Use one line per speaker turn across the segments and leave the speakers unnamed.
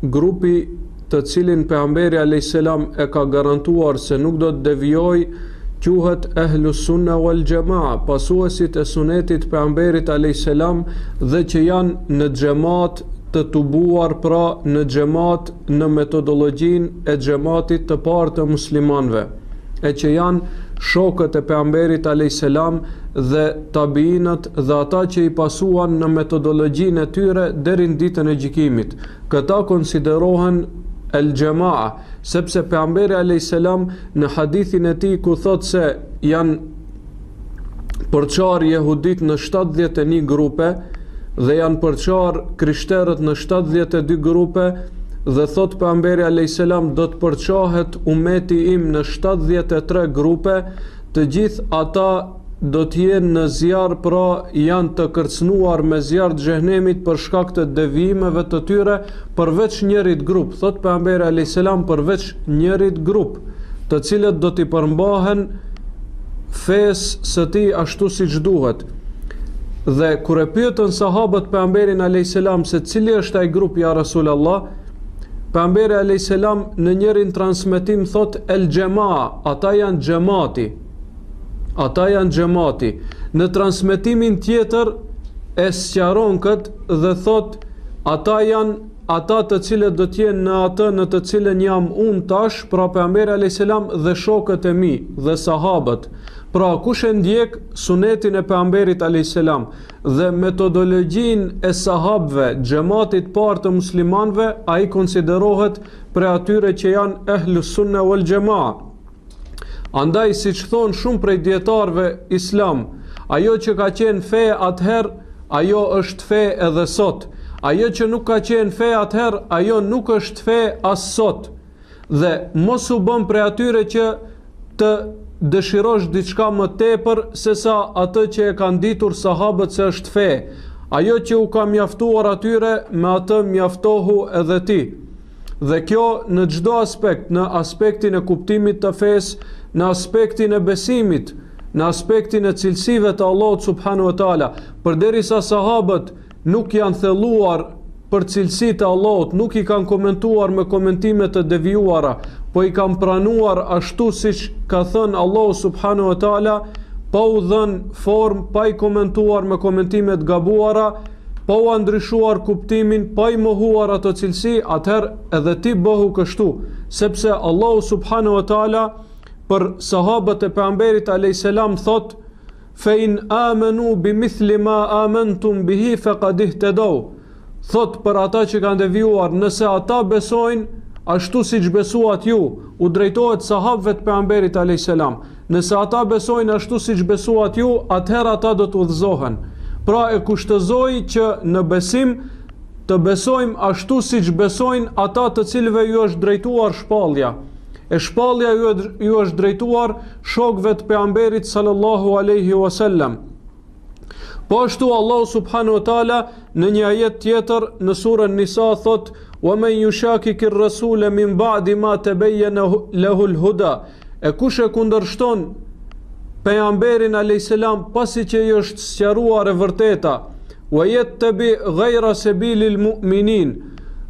grupi të cilin pejgamberi alayhis salam e ka garantuar se nuk do të devijoj, quhet Ahlus Sunna wal Jamaa, pasuesit e sunetit pejgamberit alayhis salam dhe që janë në xhamat të tubuar, pra në xhamat në metodologjinë e xhamatit të parë të muslimanëve, e që janë shokët e pejgamberit alayhis salam dhe tabiinët dhe ata që i pasuan në metodologjinë e tyre deri në ditën e gjykimit. Këta konsiderohen el Jamaa, sepse pejgamberi alayhis salam në hadithin e tij ku thot se janë përçarë jehudit në 71 grupe dhe janë përçarë krishterët në 72 grupe, dhe thot pejgamberi alayhis salam do të përçahet ummeti im në 73 grupe, të gjithë ata do të jenë në zjarr, pra janë të kërcënuar me zjarr të xhenemit për shkak të devijimeve të tyre, përveç njërit grup, thot pejgamberi alayhis salam, përveç njërit grup, të cilët do t'i përmbahen fesë së tij ashtu siç duhet. Dhe kur e pyetën sahabët pejgamberin alayhis salam se cili është ai grup ja Rasulullah, pejgamberi alayhis salam në njërin transmetim thot el Jamaa, ata janë xhamati. Ata janë xhamati. Në transmetimin tjetër e sqaron këtë dhe thot ata janë ata të cilët do të jenë në atë në të cilën jam unë tash, pra pejgamberi alayhis salam dhe shokët e mi dhe sahabët. Pra kush e ndjek sunetin e pejgamberit alayhis salam dhe metodologjinë e sahabëve, xhamatit parë të muslimanëve, ai konsiderohet prej atyre që janë Ahlus Sunna wal Jamaa. Andaj, siç thon shumë prej dietarëve islam, ajo që ka qenë fe atëherë, ajo është fe edhe sot. Ajo që nuk ka qenë fe atëherë, ajo nuk është fe as sot. Dhe mos u bën prej atyre që të dëshirosh diçka më tepër se sa atë që e kanë ditur sahabët se është fe. Ajo që u ka mjaftuar atyre, me atë mjaftohu edhe ti. Dhe kjo në çdo aspekt, në aspektin e kuptimit të fesë, në aspektin e besimit, në aspektin e cilësive të Allahut subhanahu wa taala, përderisa sahabët nuk janë thelluar për cilësitë e Allahut, nuk i kanë komentuar me komentime të devijuara, po i kanë pranuar ashtu siç ka thënë Allahu subhanahu wa taala, pa u dhënë formë, pa i komentuar me komentime të gabuara, pa u ndryshuar kuptimin, pa i mohuar ato cilësi, atëherë edhe ti bëhu kështu, sepse Allahu subhanahu wa taala për sahabët e pejgamberit alayhis salam thot: "Fa in amanu bimithli ma amantum bihi faqad ihtadaw." Thot për ata që kanë devijuar, nëse ata besojnë ashtu siç besuat ju, u drejtohet sahabëve të pejgamberit alayhis salam. Nëse ata besojnë ashtu siç besuat ju, atëherë ata do të udhëzohen. Pra e kushtozoi që në besim të besojmë ashtu siç besojnë ata të cilëve ju është drejtuar shpallja. E shpallja ju është drejtuar shokëve të pejgamberit sallallahu alaihi wasallam. Po ashtu Allahu subhanahu wa taala në një ajet tjetër në surën Nisa thot: "Wa man yushakikir rasula min ba'di ma tabayyana lahu al-huda." E kush e kundërshton pejgamberin alayhis salam pasi që i është sqaruar e vërteta, "Wa yattabi ghayra sabilil mu'minin."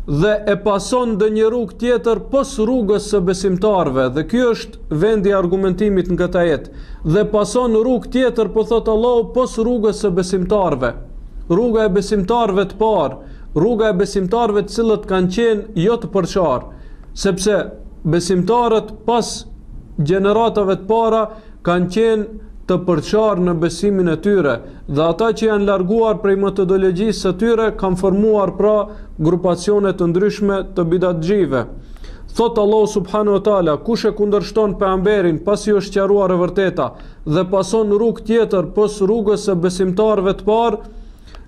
Dhe e pason ndë një rrugë tjetër pos rrugës së besimtarve, dhe ky është vendi i argumentimit në këtë jetë. Dhe pason rrugë tjetër, po thot Allahu, pos rrugës së besimtarve. Rruga e besimtarve të parë, rruga e besimtarve të cilët kanë qenë jo të përçarë, sepse besimtarët pas gjeneratave të para kanë qenë të përçarë në besimin e tyre, dhe ata që janë larguar prej metodologjisë së tyre kanë formuar pra grupacione të ndryshme të bidatxhive. Thot Allahu subhanahu wa taala, kush e kundërshton pejgamberin pasi është sqaruar e vërteta dhe pason rrugë tjetër pos rrugës së besimtarëve të parë,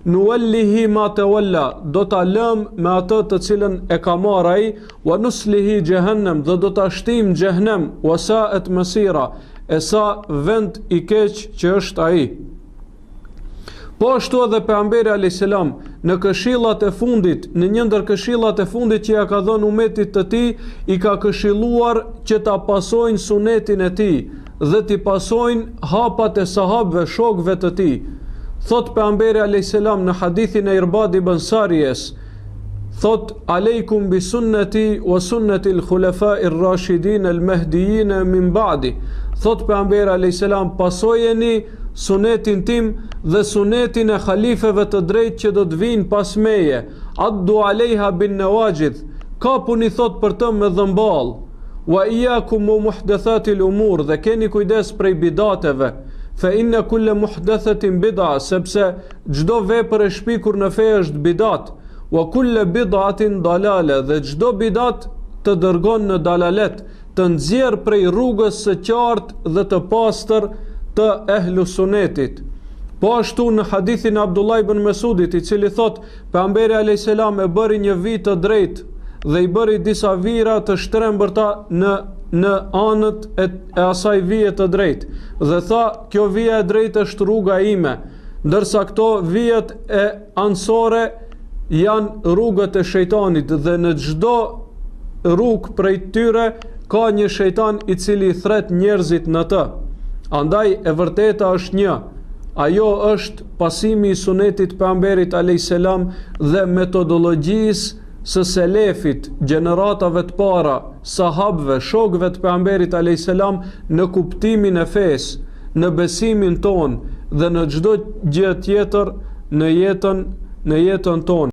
nuwallihi ma tawalla, do ta lëm me atë të cilën e ka marrë ai, wa nuslihi jahannam, do ta shtim xhehenem, wa sa'at masira, e sa vend i keq që është ai. Po ashtu edhe pejgamberi alayhis salam në këshillat e fundit, në një ndër këshillat e fundit që ja ka dhënë umetit të tij, i ka këshilluar që ta pasojnë sunetin e tij dhe t'i pasojnë hapat e sahabëve, shokëve të tij. Thot pejgamberi alayhis salam në hadithin e Irbad ibn Sarijes, thot alejkum bi sunnati wa sunnati al-khulafa ar-rashidin al-mahdiyyin min ba'di. Thot pejgamberi alayhis salam, pasojeni sunetin tim dhe sunetin e khalifeve të drejtë që do të vinë pas meje. Addu alejha bin nawajid, kapuni thot për të me dhëmball. Wa iyyakum muhdathati al-umur, dhe keni kujdes prej bidateve. Fa inna kulla muhdathatin bid'a, sepse çdo vepër e shpikur në fe është bidat. Wa kulla bid'atin dalale, dhe çdo bidat të dërgon në dalalet, të nxjerr prej rrugës së qartë dhe të pastër të ehlu sunetit. Po ashtu në hadithin e Abdullah ibn Mesudit, i cili thot pejgamberi alayhis salam e bëri një vit të drejtë dhe i bëri disa vira të shtrembërta në anët e asaj vije të drejtë, dhe tha kjo vija e drejtë është rruga ime, ndërsa këto vijet e ansore janë rrugët e shejtanit, dhe në çdo rrugë prej tyre ka një shejtan i cili thret njerëzit në të. Andaj e vërteta është një, ajo është pasimi i sunetit pejgamberit alayhis salam dhe metodologjisë së selefit, gjeneratave të para, sahabëve, shokëve të pejgamberit alayhis salam në kuptimin e fesë, në besimin ton dhe në çdo gjë tjetër në jetën tonë.